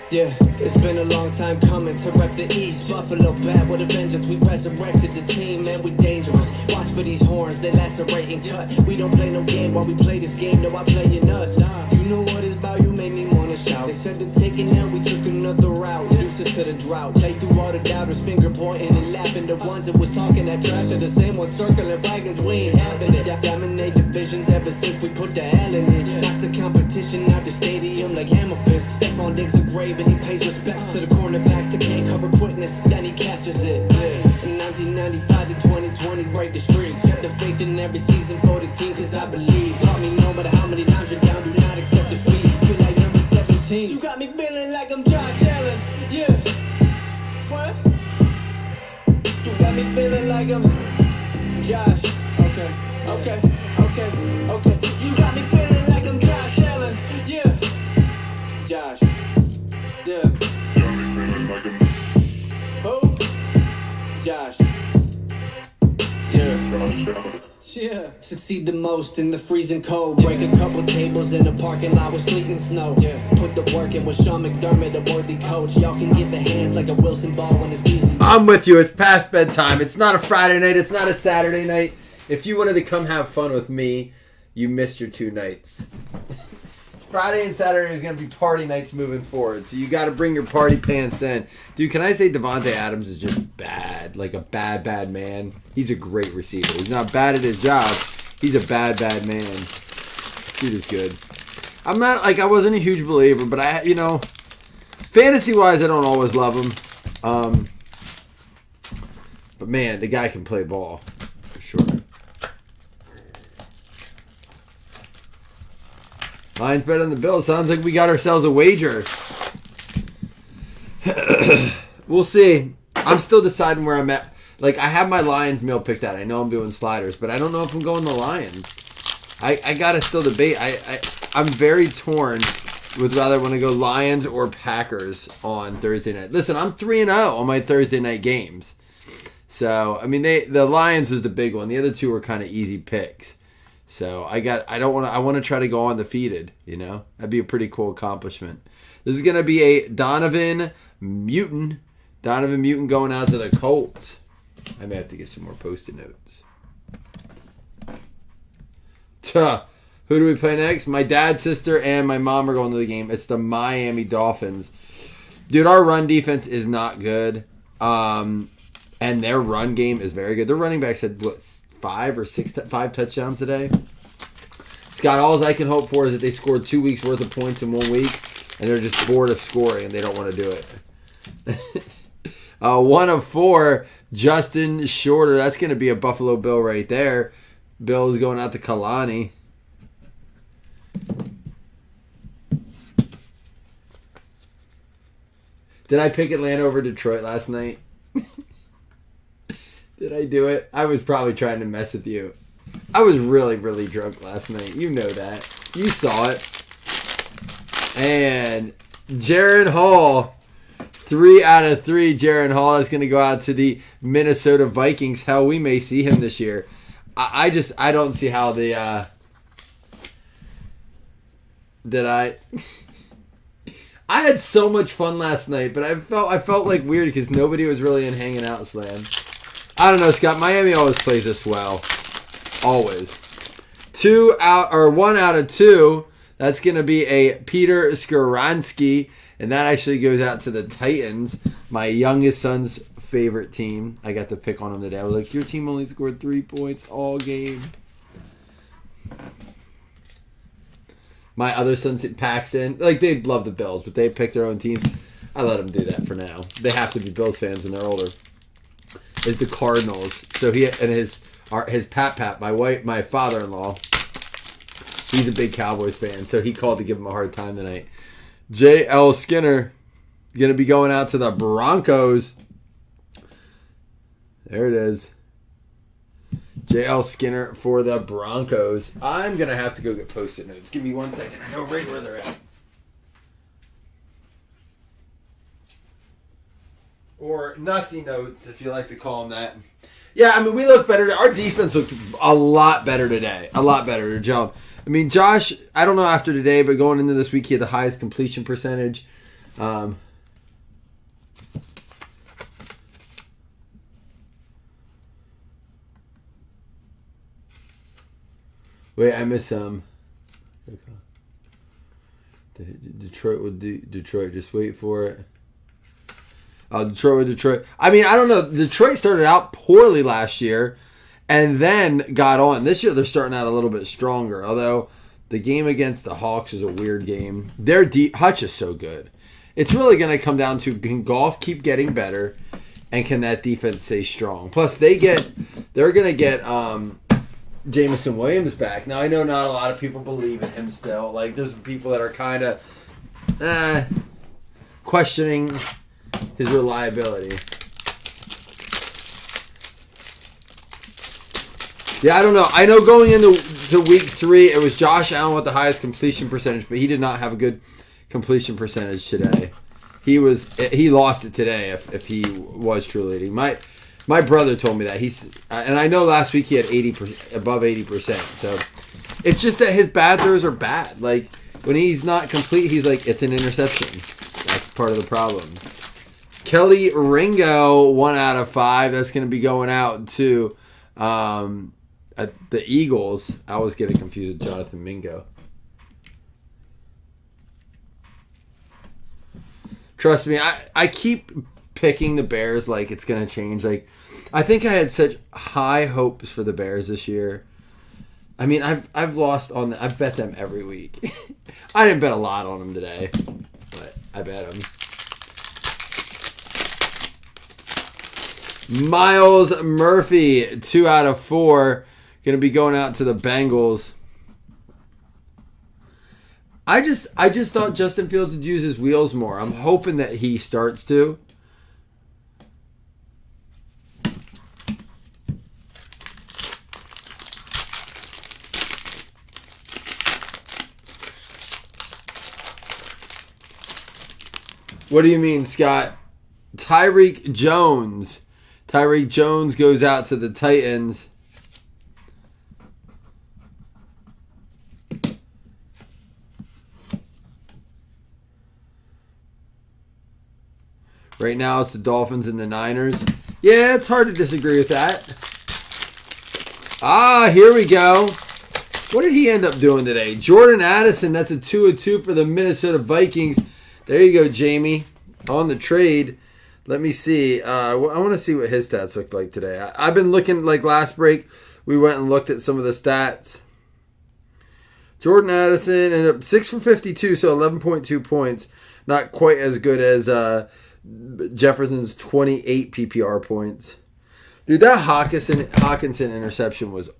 Yeah, it's been a long time coming to rep the East. Buffalo bad with a vengeance. We resurrected the team, man, we dangerous. Watch for these horns, they lacerate and cut. We don't play no game while we play this game. No, I playing us. You know what it's about, you made me wanna shout. They said to take it now, we took another route. Deuces to the drought. Play through all the doubters, finger pointing and laughing. The ones that was talking that trash are the same ones circling wagons. We ain't having it. Dominate divisions ever since we put the hell in it. Knocks the competition out the stadium like hammer fist. Stephon Diggs a grave and he pays respects to the cornerbacks that can't cover quickness. Then he catches it. Yeah. In 1995 to 2020, break the streaks. The faith in every season for the team, cause I believe. Taught me no matter how many times you're down, do not accept defeat. Feel like number 17. You got me feeling like I'm Josh Allen. Yeah. What? You got me feeling like I'm Josh. Okay. You got me feeling like I'm Josh Allen. Yeah. Josh. Yeah. Got me feeling like I'm who? Josh. Yeah. Josh Allen. Yeah. Succeed the most in the freezing cold. Break a couple tables in the parking lot with sleet and snow. Yeah. Put the work in with Sean McDermott, a worthy coach. Y'all can get the hands like a Wilson ball when it's easy. I'm with you. It's past bedtime. It's not a Friday night. It's not a Saturday night. If you wanted to come have fun with me, you missed your 2 nights. Friday and Saturday is going to be party nights moving forward, so you got to bring your party pants then. Dude, can I say Devontae Adams is just bad, like a bad man. He's a great receiver. He's not bad at his job. He's a bad man. Dude is good. I'm not, like, I wasn't a huge believer, but fantasy-wise, I don't always love him. But, man, the guy can play ball, for sure. Lions better than the Bills. Sounds like we got ourselves a wager. We'll see. I'm still deciding where I'm at. Like, I have my Lions meal picked out. I know I'm doing sliders, but I don't know if I'm going the Lions. I gotta still debate. I'm very torn with whether I want to go Lions or Packers on Thursday night. Listen, I'm 3-0 on my Thursday night games. So, I mean, the Lions was the big one. The other two were kind of easy picks. So I want to try to go undefeated, That'd be a pretty cool accomplishment. This is going to be a Donovan Mutant going out to the Colts. I may have to get some more Post-it notes. Who do we play next? My dad, sister, and my mom are going to the game. It's the Miami Dolphins. Dude, our run defense is not good. And their run game is very good. Their running backs had, 5 touchdowns today. Scott, all I can hope for is that they scored 2 weeks worth of points in 1 week, and they're just bored of scoring, and they don't want to do it. 1 of 4, Justin Shorter. That's going to be a Buffalo Bill right there. Bill's going out to Kalani. Did I pick Atlanta over Detroit last night? Did I do it? I was probably trying to mess with you. I was really, really drunk last night. You know that. You saw it. And Jaron Hall, 3 out of 3. Jaron Hall is going to go out to the Minnesota Vikings. Hell, we may see him this year. I don't see how I had so much fun last night, but I felt like weird because nobody was really in hanging out slam. I don't know, Scott. Miami always plays us well. Always. 1 out of 2. That's going to be a Peter Skoransky. And that actually goes out to the Titans, my youngest son's favorite team. I got to pick on him today. I was like, your team only scored 3 points all game. My other son, Paxton, they love the Bills, but they pick their own teams. I let them do that for now. They have to be Bills fans when they're older. Is the Cardinals. So he and his Pat, my father-in-law, he's a big Cowboys fan, so he called to give him a hard time tonight. J.L. Skinner going to be going out to the Broncos. There it is. J.L. Skinner for the Broncos. I'm going to have to go get Post-it notes. Give me 1 second. I know right where they're at. Or Nussy notes, if you like to call them that. Yeah, I mean, we look better. Our defense looked a lot better today. A lot better, Joe. I mean, Josh, I don't know after today, but going into this week, he had the highest completion percentage. Wait, I missed some. Detroit would do Detroit. Just wait for it. Detroit with Detroit. I mean, I don't know. Detroit started out poorly last year and then got on. This year they're starting out a little bit stronger. Although the game against the Hawks is a weird game. Their Hutch is so good. It's really going to come down to, can Goff keep getting better and can that defense stay strong? Plus they're going to get Jamison Williams back. Now, I know not a lot of people believe in him still. Like, there's people that are kind of questioning his reliability. Yeah, I don't know. I know going into week 3, it was Josh Allen with the highest completion percentage, but he did not have a good completion percentage today. He lost it today if he was true leading. My brother told me that. And I know last week he had above 80%. So it's just that his bad throws are bad. Like, when he's not complete, he's like, it's an interception. That's part of the problem. Kelly Ringo, 1 out of 5. That's going to be going out to the Eagles. I was getting confused with Jonathan Mingo. Trust me, I keep picking the Bears like it's going to change. Like, I think I had such high hopes for the Bears this year. I mean, I've lost on I've bet them every week. I didn't bet a lot on them today, but I bet them. Miles Murphy, 2 out of 4, going to be going out to the Bengals. I just thought Justin Fields would use his wheels more. I'm hoping that he starts to. What do you mean, Scott? Tyreek Jones. Tyreek Jones goes out to the Titans. Right now it's the Dolphins and the Niners. Yeah, it's hard to disagree with that. Here we go. What did he end up doing today? Jordan Addison, that's a 2-2 for the Minnesota Vikings. There you go, Jamie. On the trade. Let me see. I want to see what his stats looked like today. I've been looking, like last break, we went and looked at some of the stats. Jordan Addison ended up 6 for 52, so 11.2 points. Not quite as good as Jefferson's 28 PPR points. Dude, that Hawkinson interception was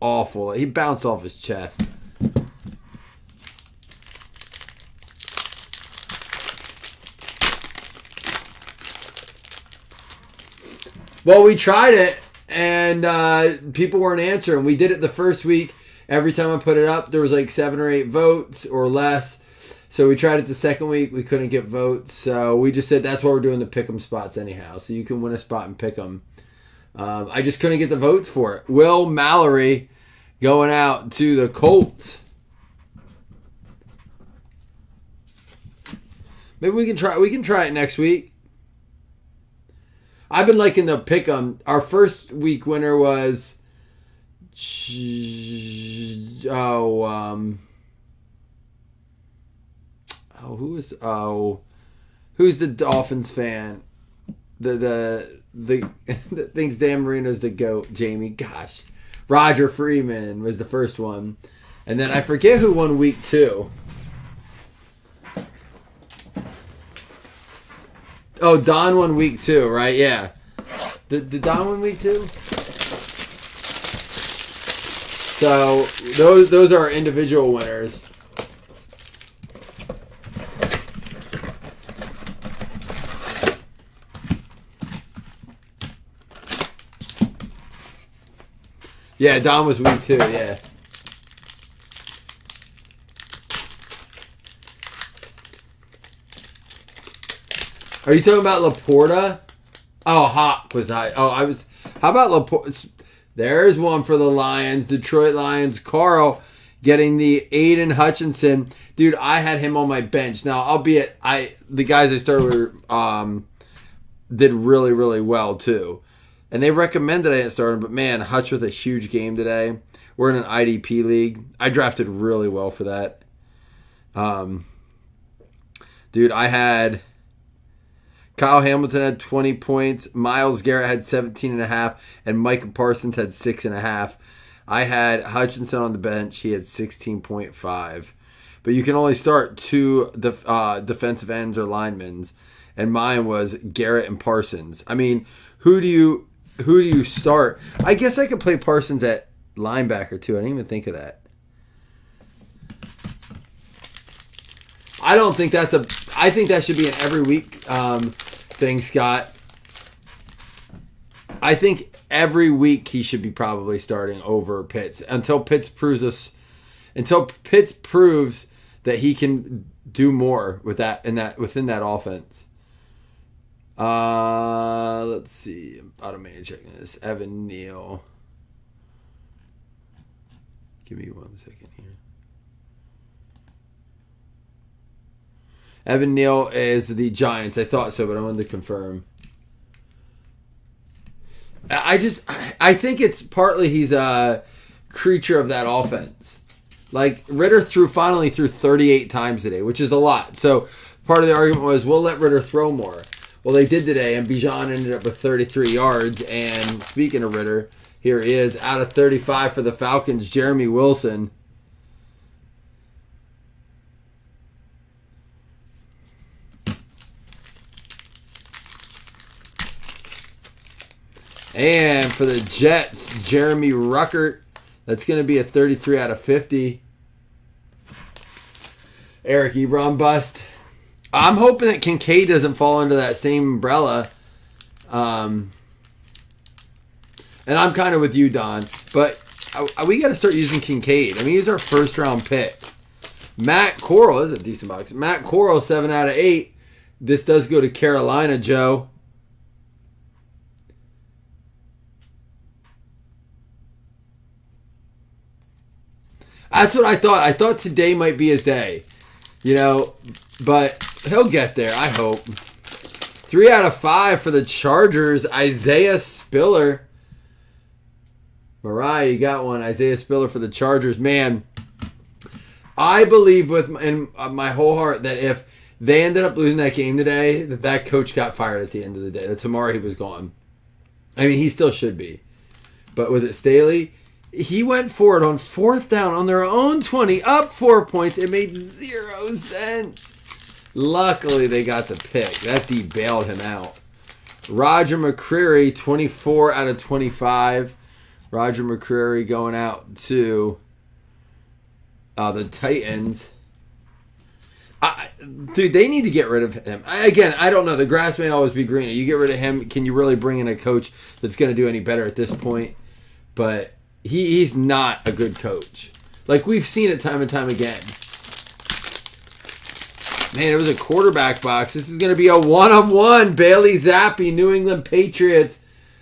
awful. He bounced off his chest. Well, we tried it, and people weren't answering. We did it the first week. Every time I put it up, there was like 7 or 8 votes or less. So we tried it the second week. We couldn't get votes. So we just said that's why we're doing the pick 'em spots anyhow. So you can win a spot and pick 'em. I just couldn't get the votes for it. Will Mallory going out to the Colts. Maybe we can try it next week. I've been liking the pick 'em. Our first week winner was who's the Dolphins fan? The thinks Dan Marino's the GOAT, Jamie. Gosh. Roger Freeman was the first one. And then I forget who won week 2. Oh, Don won week 2, right? Yeah. Did Don win week 2? So those are our individual winners. Yeah, Don was week 2, yeah. Are you talking about Laporta? Oh, Hawk was high. Oh, I was. How about Laporta? There's one for the Lions, Detroit Lions. Carl Getting the Aiden Hutchinson. Dude, I had him on my bench. Now, albeit the guys I started with did really, really well too. And they recommended I didn't start him, but man, Hutch with a huge game today. We're in an IDP league. I drafted really well for that. Dude, I had Kyle Hamilton had 20 points, Myles Garrett had 17.5, and Micah Parsons had 6.5. I had Hutchinson on the bench. He had 16.5. But you can only start 2 defensive ends or linemen, and mine was Garrett and Parsons. I mean, who do you start? I guess I could play Parsons at linebacker too. I didn't even think of that. I don't think that's I think that should be an every week thing, Scott. I think every week he should be probably starting over Pitts until Pitts proves that he can do more with that within that offense. Let's see. Automated checking this. Evan Neal. Give me 1 second here. Evan Neal is the Giants. I thought so, but I wanted to confirm. I think it's partly he's a creature of that offense. Like, Ritter finally threw 38 times today, which is a lot. So part of the argument was, we'll let Ritter throw more. Well, they did today, and Bijan ended up with 33 yards. And speaking of Ritter, here he is, out of 35 for the Falcons, Jeremy Wilson. And for the Jets, Jeremy Ruckert. That's going to be a 33 out of 50. Eric Ebron bust. I'm hoping that Kincaid doesn't fall into that same umbrella. And I'm kind of with you, Don. But we got to start using Kincaid. I mean, he's our first round pick. Matt Corral is a decent box. Matt Corral, 7 out of 8. This does go to Carolina, Joe. That's what I thought. I thought today might be his day. You know, but he'll get there, I hope. 3 out of 5 for the Chargers, Isaiah Spiller. Mariah, you got one. Isaiah Spiller for the Chargers. Man, I believe in my whole heart that if they ended up losing that game today, that coach got fired at the end of the day. That tomorrow he was gone. I mean, he still should be. But was it Staley? He went for it on 4th down on their own 20, up 4 points. It made 0 sense. Luckily, they got the pick. That D bailed him out. Roger McCreary, 24 out of 25. Roger McCreary going out to the Titans. Dude, they need to get rid of him. Again, I don't know. The grass may always be greener. You get rid of him, can you really bring in a coach that's going to do any better at this point? But he's not a good coach. Like, we've seen it time and time again. Man, it was a quarterback box. This is going to be a 1-of-1. Bailey Zappi, New England Patriots.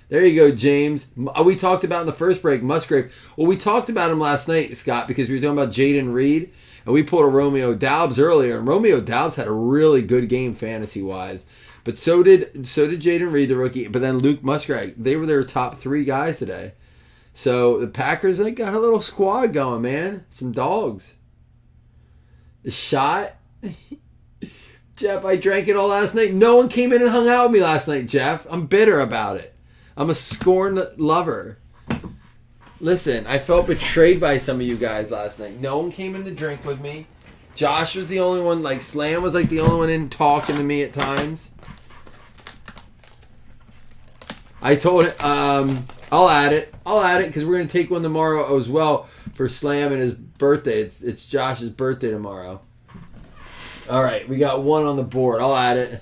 There you go, James. We talked about in the first break, Musgrave. Well, we talked about him last night, Scott, because we were talking about Jaden Reed. And we pulled a Romeo Doubs earlier. And Romeo Doubs had a really good game fantasy-wise. But so did Jaden Reed, the rookie. But then Luke Musgrave. They were their top 3 guys today. So the Packers, they got a little squad going, man. Some dogs. The shot. Jeff, I drank it all last night. No one came in and hung out with me last night, Jeff. I'm bitter about it. I'm a scorned lover. Listen, I felt betrayed by some of you guys last night. No one came in to drink with me. Josh was the only one, like Slam was like the only one in talking to me at times. I told it, I'll add it because we're going to take one tomorrow as well for Slam and his birthday. It's Josh's birthday tomorrow. All right, we got one on the board. I'll add it.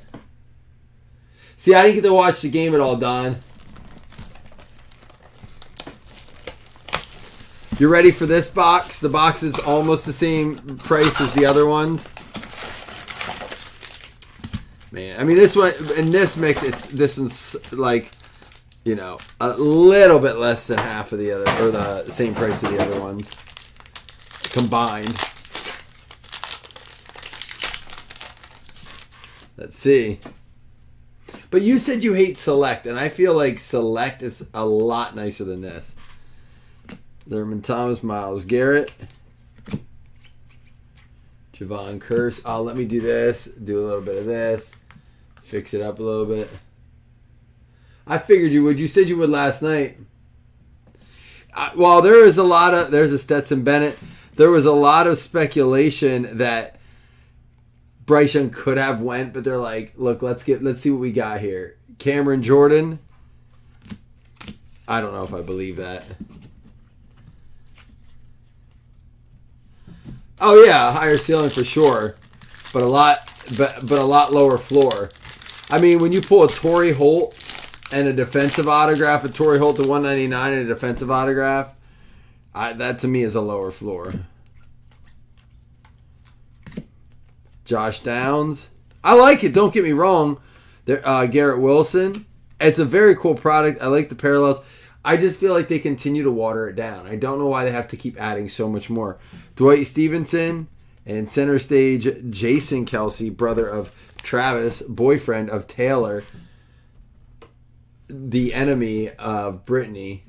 See, I didn't get to watch the game at all, Don. You ready for this box? The box is almost the same price as the other ones. Man, I mean, this one, in this mix, this one's like, you know, a little bit less than half of the other, or the same price of the other ones. combined. Let's see. But you said you hate Select, and I feel like Select is a lot nicer than this. Thurman Thomas, Myles Garrett, Javon Curse. Oh, let me do this. Do a little bit of this. Fix it up a little bit. I figured you would. You said you would last night. Well, there's a Stetson Bennett. There was a lot of speculation that Bryce Young could have went, but they're like, look, let's see what we got here. Cameron Jordan. I don't know if I believe that. Oh yeah, higher ceiling for sure, but a lot lower floor. I mean, when you pull a Torrey Holt and a defensive autograph, a Torrey Holt to 199 and a defensive autograph, that to me is a lower floor. Josh Downs. I like it, don't get me wrong. Garrett Wilson. It's a very cool product. I like the parallels. I just feel like they continue to water it down. I don't know why they have to keep adding so much more. Dwight Stevenson and center stage Jason Kelsey, brother of Travis, boyfriend of Taylor, the enemy of Brittany.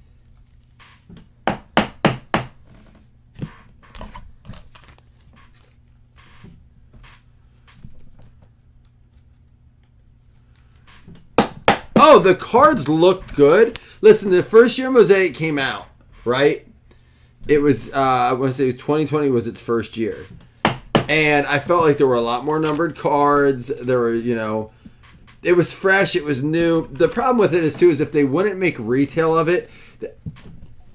Oh, the cards looked good. Listen, the first year Mosaic came out, right? It was, I want to say it was 2020 was its first year. And I felt like there were a lot more numbered cards. There were, it was fresh. It was new. The problem with it is if they wouldn't make retail of it,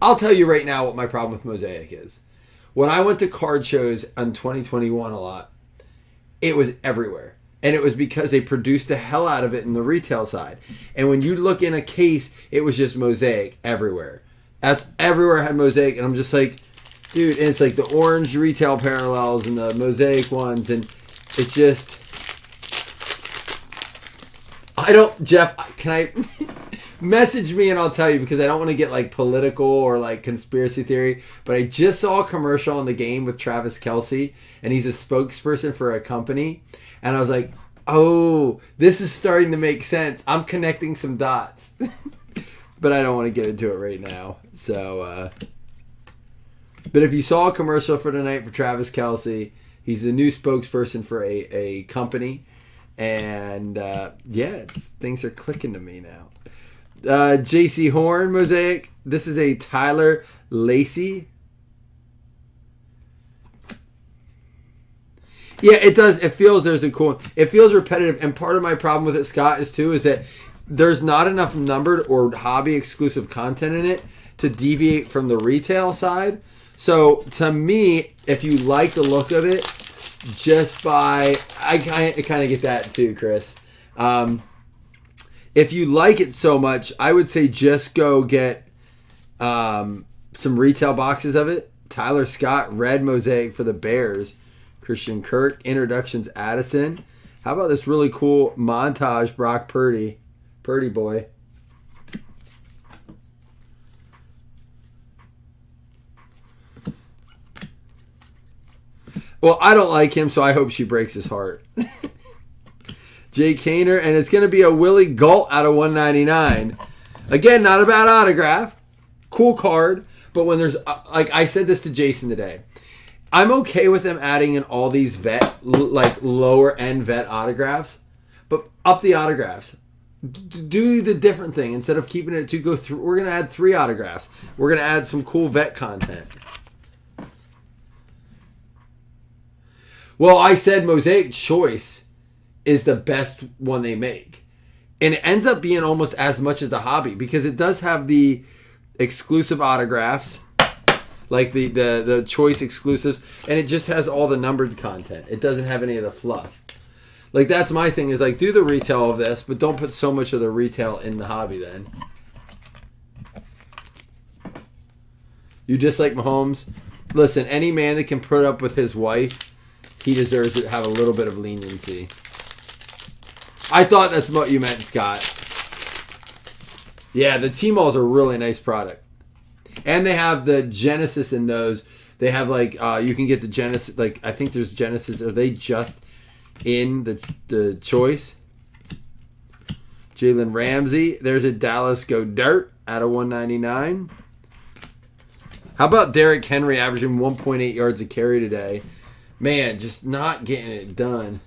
I'll tell you right now what my problem with Mosaic is. When I went to card shows in 2021 a lot, it was everywhere. And it was because they produced the hell out of it in the retail side. And when you look in a case, it was just Mosaic everywhere. That's everywhere had Mosaic. And I'm just like, dude, and it's like the orange retail parallels and the Mosaic ones. And it's just, Jeff, can I message me and I'll tell you, because I don't want to get like political or like conspiracy theory. But I just saw a commercial on the game with Travis Kelsey. And he's a spokesperson for a company. And I was like, oh, this is starting to make sense. I'm connecting some dots. But I don't want to get into it right now. So, but if you saw a commercial for tonight for Travis Kelsey, he's the new spokesperson for a company. And, things are clicking to me now. JC Horn, Mosaic. This is a Tyler Lacey. Yeah, it does. It feels it feels repetitive. And part of my problem with it, Scott, is that there's not enough numbered or hobby exclusive content in it to deviate from the retail side. So to me, if you like the look of it, just buy. I kind of get that too, Chris. If you like it so much, I would say just go get some retail boxes of it. Tyler Scott, red Mosaic for the Bears. Christian Kirk, introductions Addison. How about this really cool montage Brock Purdy? Purdy boy. Well, I don't like him, so I hope she breaks his heart. Jay Kaner, and it's going to be a Willie Galt out of 199. Again, not a bad autograph. Cool card. But when there's, like I said this to Jason today, I'm okay with them adding in all these lower end vet autographs, but up the autographs. Do the different thing. Instead of keeping it go through, we're going to add 3 autographs. We're going to add some cool vet content. Well, I said Mosaic Choice is the best one they make. And it ends up being almost as much as the hobby, because it does have the exclusive autographs, like the choice exclusives, and it just has all the numbered content. It doesn't have any of the fluff. Like, that's my thing, is like, do the retail of this, but don't put so much of the retail in the hobby then. You just like Mahomes? Listen, any man that can put up with his wife, he deserves to have a little bit of leniency. I thought that's what you meant, Scott. Yeah, the T-Mall's a really nice product. And they have the Genesis in those They have like you can get the Genesis. Like I think there's Genesis. Are they just in the choice? Jalen Ramsey. There's a Dallas Go Dirt out of 199. How about Derrick Henry averaging 1.8 yards a carry today? Man, just not getting it done.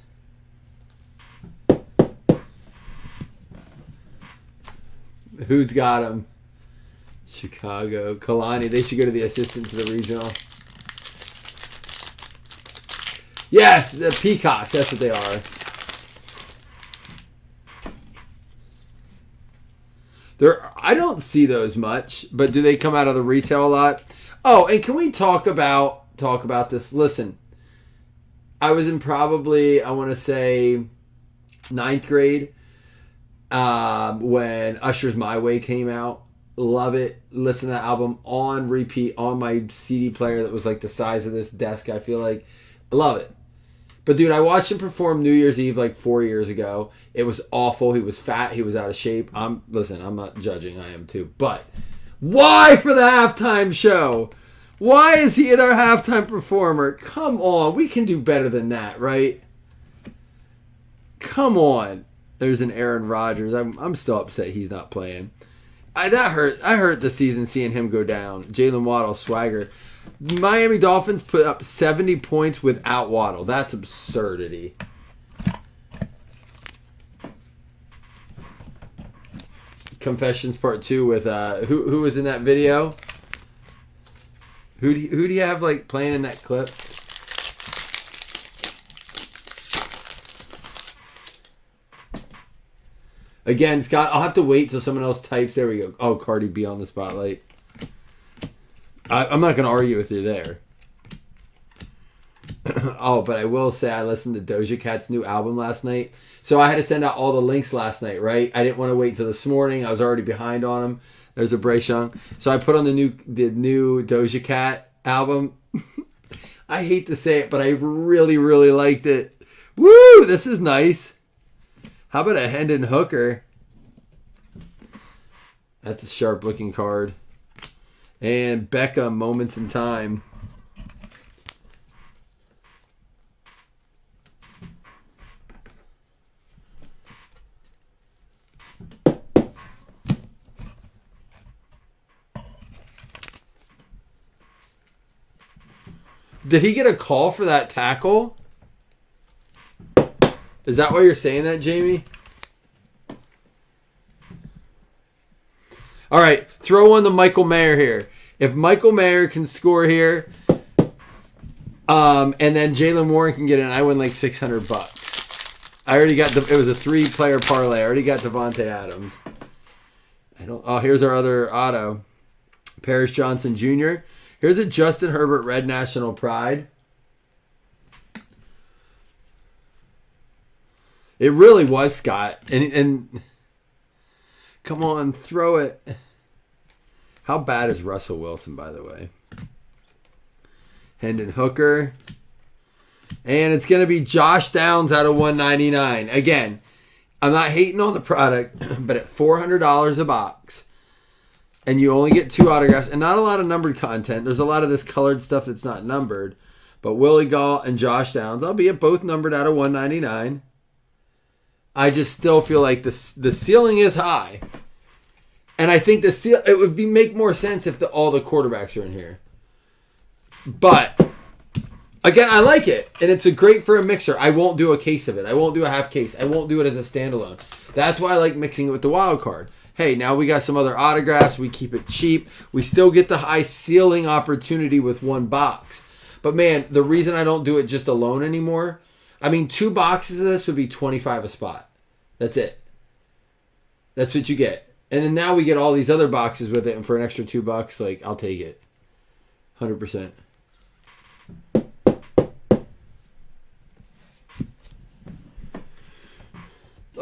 Who's got him? Chicago. Kalani. They should go to the assistant to the regional. Yes, the Peacocks. That's what they are. I don't see those much, but do they come out of the retail a lot? Oh, and can we talk about this? Listen, I was in probably, I want to say, 9th grade when Usher's My Way came out. Love it. Listen to that album on repeat on my CD player that was like the size of this desk, I feel like. Love it. But dude, I watched him perform New Year's Eve like 4 years ago. It was awful. He was fat. He was out of shape. Listen, I'm not judging. I am too. But why for the halftime show? Why is he our halftime performer? Come on. We can do better than that, right? Come on. There's an Aaron Rodgers. I'm still upset he's not playing. That hurt. I hurt the season seeing him go down. Jalen Waddle, swagger. Miami Dolphins put up 70 points without Waddle. That's absurdity. Confessions Part 2 with who was in that video? Who do you have like playing in that clip? Again, Scott, I'll have to wait till someone else types. There we go. Oh, Cardi B on the spotlight. I'm not going to argue with you there. Oh, but I will say I listened to Doja Cat's new album last night. So I had to send out all the links last night, right? I didn't want to wait till this morning. I was already behind on them. There's a Bryce Young. So I put on the new Doja Cat album. I hate to say it, but I really, really liked it. Woo! This is nice. How about a Hendon Hooker? That's a sharp looking card. And Becca, Moments in Time. Did he get a call for that tackle? Is that why you're saying that, Jamie? All right, throw on the Michael Mayer here. If Michael Mayer can score here, and then Jalen Warren can get in, I win like $600. I already got it was a 3-player parlay. I already got Devontae Adams. Here's our other auto. Paris Johnson Jr. Here's a Justin Herbert Red National Pride. It really was, Scott. And come on, throw it. How bad is Russell Wilson, by the way? Hendon Hooker. And it's going to be Josh Downs out of 199. Again, I'm not hating on the product, but at $400 a box, and you only get 2 autographs, and not a lot of numbered content. There's a lot of this colored stuff that's not numbered. But Willie Gault and Josh Downs, albeit both numbered out of 199. I just still feel like the ceiling is high. And I think it would make more sense if all the quarterbacks are in here. But again, I like it, and it's great for a mixer. I won't do a case of it. I won't do a half case. I won't do it as a standalone. That's why I like mixing it with the wild card. Hey, now we got some other autographs. We keep it cheap. We still get the high ceiling opportunity with 1 box. But man, the reason I don't do it just alone anymore, I mean, 2 boxes of this would be $25 a spot. That's it. That's what you get. And then now we get all these other boxes with it, and for an extra $2, like, I'll take it. 100%.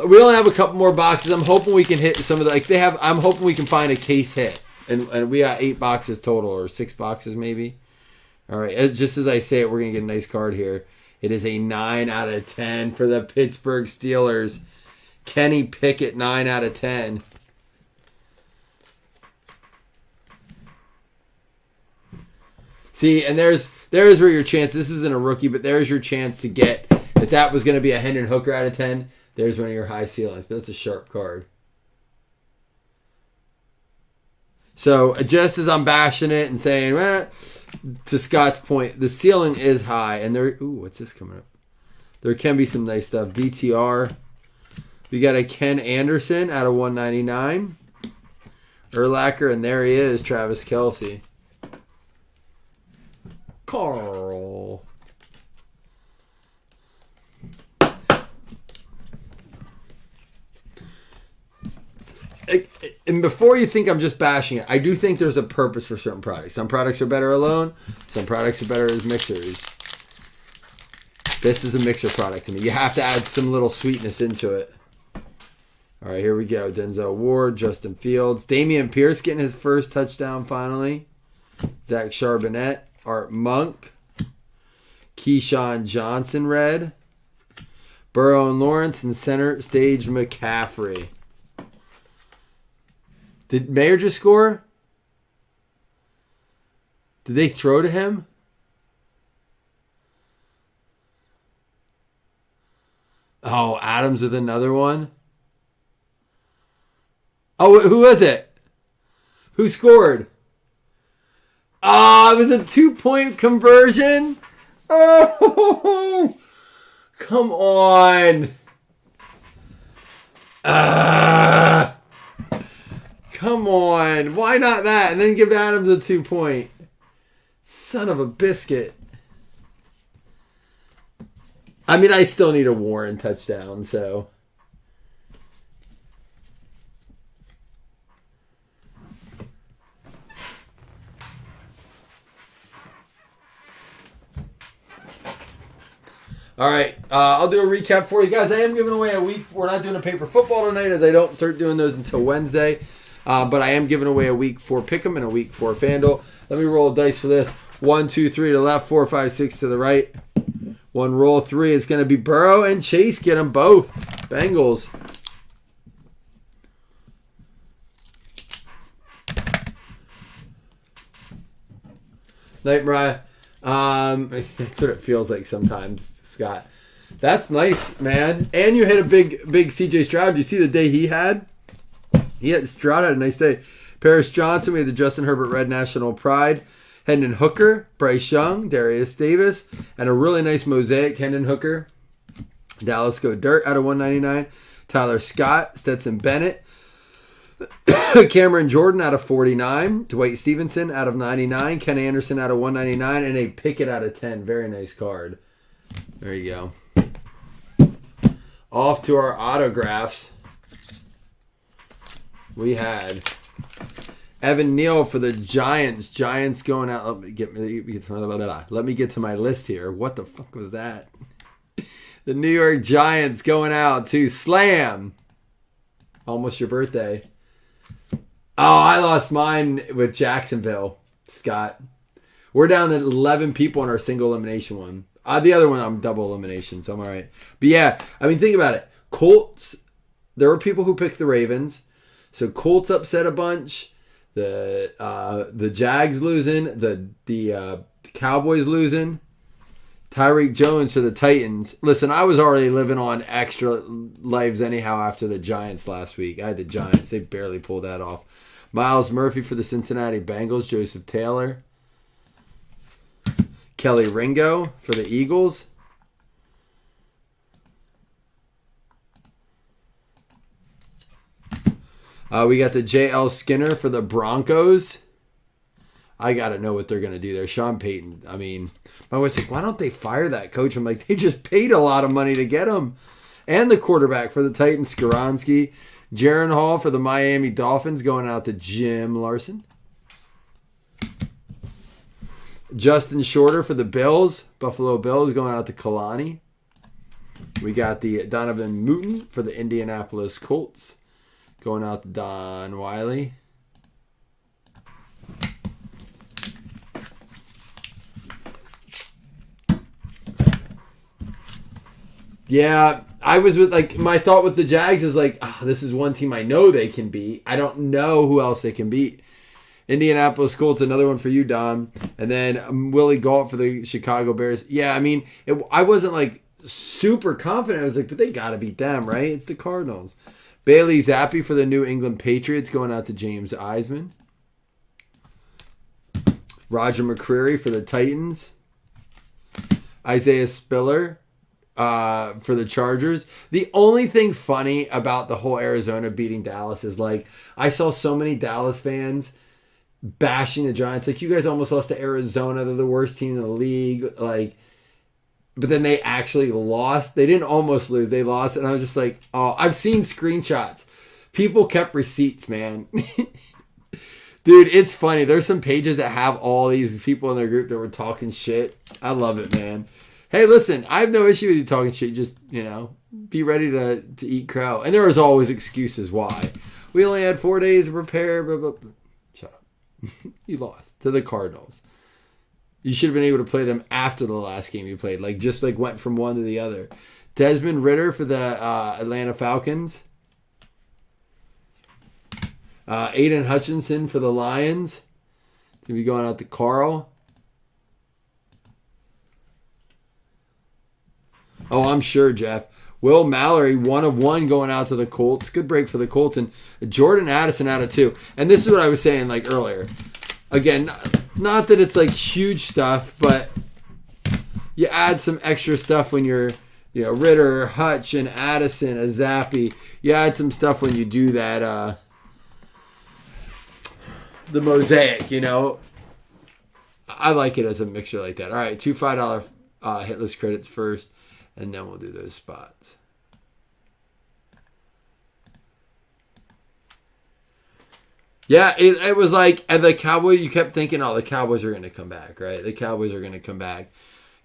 We only have a couple more boxes. I'm hoping we can hit some of the, I'm hoping we can find a case hit. And we got 8 boxes total, or 6 boxes maybe. All right, just as I say it, we're going to get a nice card here. It is a 9 out of 10 for the Pittsburgh Steelers. Kenny Pickett, 9 out of 10. See, and there's where your chance. This isn't a rookie, but there's your chance to get that was going to be a Hendon Hooker out of 10. There's one of your high ceilings, but that's a sharp card. So just as I'm bashing it and saying, to Scott's point, the ceiling is high, and there. Ooh, what's this coming up? There can be some nice stuff. DTR. We got a Ken Anderson out of 199. Urlacher, and there he is, Travis Kelce. Carl. And before you think I'm just bashing it, I do think there's a purpose for certain products. Some products are better alone. Some products are better as mixers. This is a mixer product to me. You have to add some little sweetness into it. All right, here we go. Denzel Ward, Justin Fields. Damian Pierce getting his first touchdown finally. Zach Charbonnet. Art Monk. Keyshawn Johnson red. Burrow and Lawrence, and center stage McCaffrey. Did Mayer just score? Did they throw to him? Oh, Adams with another one. Oh, who was it? Who scored? Ah, it was a 2-point conversion. Oh, come on. Come on. Why not that? And then give Adams a 2-point. Son of a biscuit. I mean, I still need a Warren touchdown, so. All right, I'll do a recap for you guys. I am giving away a week. We're not doing a paper football tonight, as I don't start doing those until Wednesday. But I am giving away a week for Pick'em and a week for FanDuel. Let me roll a dice for this. 1, 2, 3 to the left, 4, 5, 6 to the right. One roll 3. It's going to be Burrow and Chase. Get them both. Bengals. Night, Mariah. That's what it feels like sometimes, Scott. That's nice, man. And you hit a big CJ Stroud. Did you see the day he had? Stroud had a nice day. Paris Johnson. We had the Justin Herbert Red National Pride. Hendon Hooker, Bryce Young, Darius Davis, and a really nice mosaic Hendon Hooker. Dallas Go Dirt out of 199. Tyler Scott, Stetson Bennett. Cameron Jordan out of 49. Dwight Stevenson out of 99. Ken Anderson out of 199. And a Pickett out of 10. Very nice card. There you go. Off to our autographs. We had Evan Neal for the Giants. Giants going out. Let me get to my list here. What the fuck was that? The New York Giants going out to Slam. Almost your birthday. Oh, I lost mine with Jacksonville, Scott. We're down to 11 people in our single elimination one. The other one, I'm double elimination, so I'm all right. But yeah, I mean, think about it. Colts, there were people who picked the Ravens. So Colts upset a bunch. The Jags losing. The Cowboys losing. Tyreek Jones for the Titans. Listen, I was already living on extra lives anyhow after the Giants last week. I had the Giants. They barely pulled that off. Miles Murphy for the Cincinnati Bengals. Joseph Taylor. Kelly Ringo for the Eagles. We got the J.L. Skinner for the Broncos. I got to know what they're going to do there. Sean Payton, I mean, my wife's like, why don't they fire that coach? I'm like, they just paid a lot of money to get him. And the quarterback for the Titans, Skoronski. Jaron Hall for the Miami Dolphins going out to Jim Larson. Justin Shorter for the Bills. Buffalo Bills going out to Kalani. We got the Donovan Mooten for the Indianapolis Colts. Going out to Don Wiley. Yeah, I was with, like, my thought with the Jags is like, this is one team I know they can beat. I don't know who else they can beat. Indianapolis Colts, another one for you, Dom. And then Willie Gault for the Chicago Bears. Yeah, I mean, I wasn't like super confident. I was like, but they got to beat them, right? It's the Cardinals. Bailey Zappi for the New England Patriots, going out to James Eisman. Roger McCreary for the Titans. Isaiah Spiller for the Chargers. The only thing funny about the whole Arizona beating Dallas is, like, I saw so many Dallas fans bashing the Giants. Like, you guys almost lost to Arizona. They're the worst team in the league. Like, but then they actually lost. They didn't almost lose. They lost. And I was just like, oh, I've seen screenshots. People kept receipts, man. Dude, it's funny. There's some pages that have all these people in their group that were talking shit. I love it, man. Hey, listen, I have no issue with you talking shit. Just, be ready to eat crow. And there was always excuses why. We only had 4 days to prepare. Blah, blah, blah. Shut up. You lost to the Cardinals. You should have been able to play them after the last game you played. Just went from one to the other. Desmond Ridder for the Atlanta Falcons. Aiden Hutchinson for the Lions. Going to be going out to Carl. Oh, I'm sure, Jeff. Will Mallory, 1 of 1 going out to the Colts. Good break for the Colts. And Jordan Addison out of 2. And this is what I was saying earlier. Again, not that it's huge stuff, but you add some extra stuff when you're, Ritter, Hutch, and Addison, a Zappi. You add some stuff when you do that, the mosaic, I like it as a mixture like that. All right, 2 $5 hitless credits first, and then we'll do those spots. Yeah, it was and the Cowboys, you kept thinking, oh, the Cowboys are going to come back, right? The Cowboys are going to come back.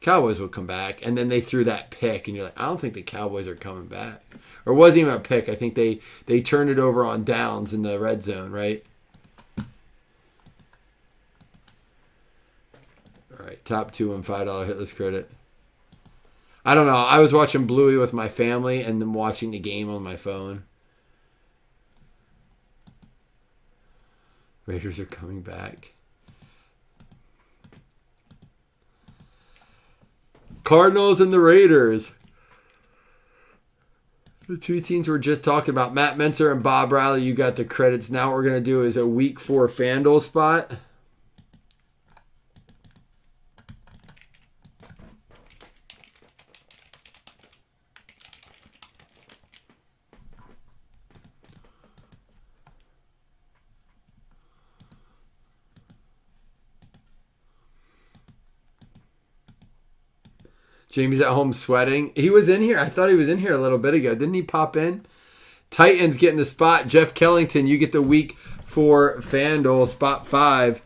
Cowboys will come back. And then they threw that pick, and you're like, I don't think the Cowboys are coming back. Or it wasn't even a pick. I think they turned it over on downs in the red zone, right? All right, top 2 and $5 hitless credit. I don't know. I was watching Bluey with my family and then watching the game on my phone. Raiders are coming back. Cardinals and the Raiders. The 2 teams we're just talking about. Matt Menser and Bob Riley, you got the credits. Now what we're going to do is a week 4 FanDuel spot. Jamie's at home sweating. He was in here. I thought he was in here a little bit ago. Didn't he pop in? Titans getting the spot. Jeff Kellington, you get the week 4 FanDuel, spot 5.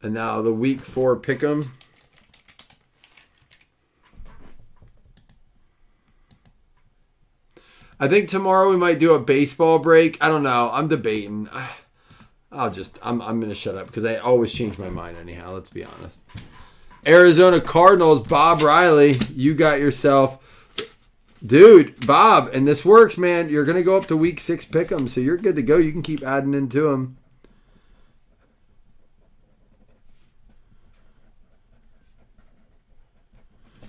And now the week 4 pick'em. I think tomorrow we might do a baseball break. I don't know. I'm debating. I'm going to shut up because I always change my mind anyhow. Let's be honest. Arizona Cardinals, Bob Riley. You got yourself. Dude, Bob, and this works, man. You're going to go up to week 6 pick'em, so you're good to go. You can keep adding into them.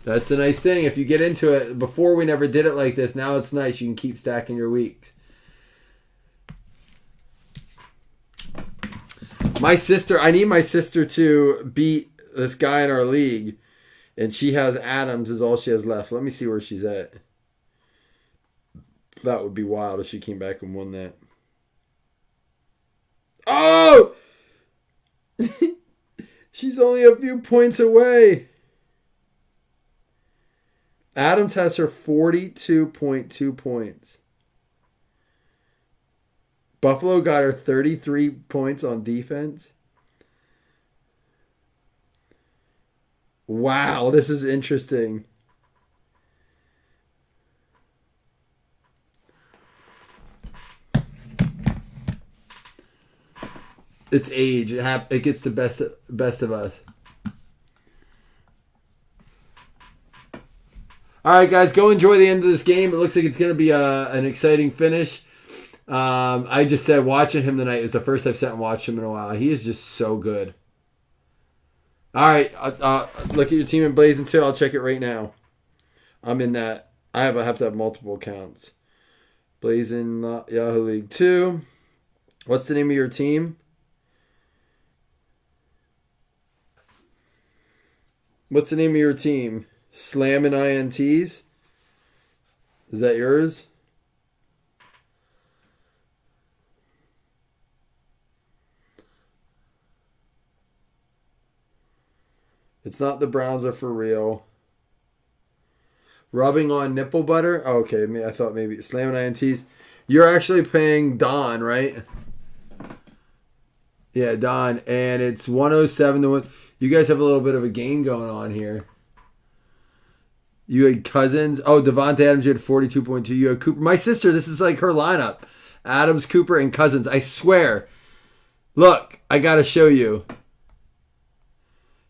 That's the nice thing. If you get into it, before we never did it like this, now it's nice. You can keep stacking your weeks. I need my sister to beat this guy in our league. And she has Adams is all she has left. Let me see where she's at. That would be wild if she came back and won that. Oh! She's only a few points away. Adams has her 42.2 points. Buffalo got her 33 points on defense. Wow, this is interesting. It's age. It gets the best of us. All right, guys, go enjoy the end of this game. It looks like it's going to be an exciting finish. I just said watching him tonight is the first I've sat and watched him in a while. He is just so good. All right, look at your team in Blazing 2. I'll check it right now. I'm in that. I have to have multiple accounts. Blazing Yahoo League 2. What's the name of your team? What's the name of your team? Slamming INTs? Is that yours? It's not the Browns are for real. Rubbing on nipple butter? Oh, okay, I thought maybe slamming INTs. You're actually paying Don, right? Yeah, Don. And it's 107 to 1. You guys have a little bit of a game going on here. You had Cousins. Oh, Devontae Adams, you had 42.2. You had Cooper. My sister, this is like her lineup. Adams, Cooper, and Cousins. I swear. Look, I got to show you.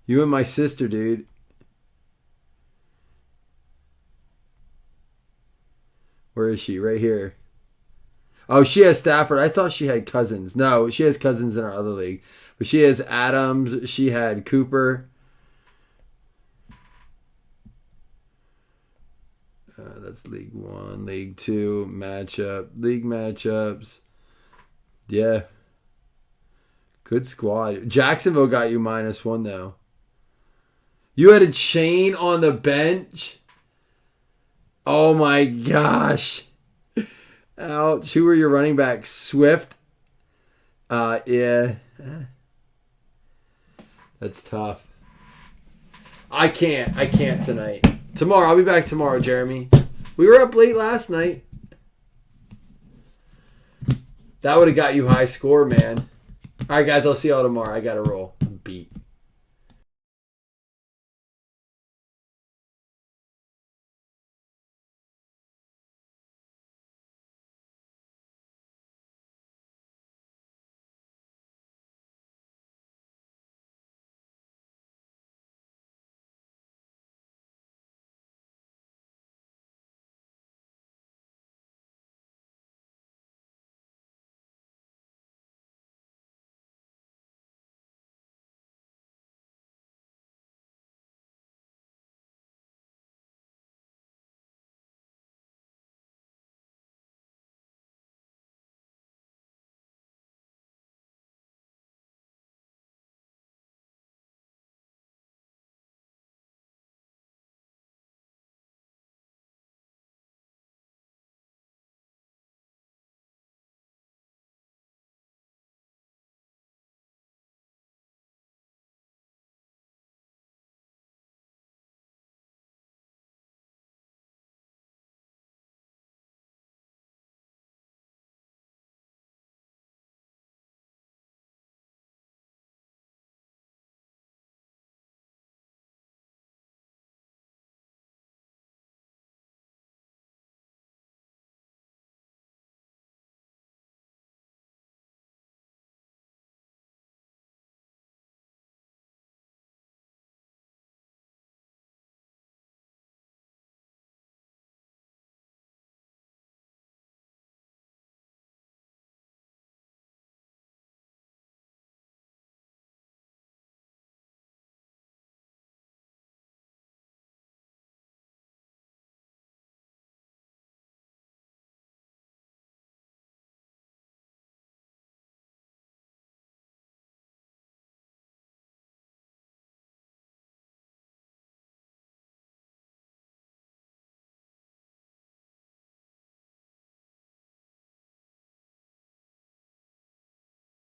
You and my sister, dude. Where is she? Right here. Oh, she has Stafford. I thought she had Cousins. No, she has Cousins in our other league. But she has Adams. She had Cooper. That's League 1. League 2. Matchup. League matchups. Yeah. Good squad. Jacksonville got you -1, though. You had a chain on the bench? Oh, my gosh. Ouch. Who were your running backs? Swift? Yeah. That's tough. I can't tonight. Tomorrow. I'll be back tomorrow, Jeremy. We were up late last night. That would have got you high score, man. All right, guys. I'll see y'all tomorrow. I got to roll.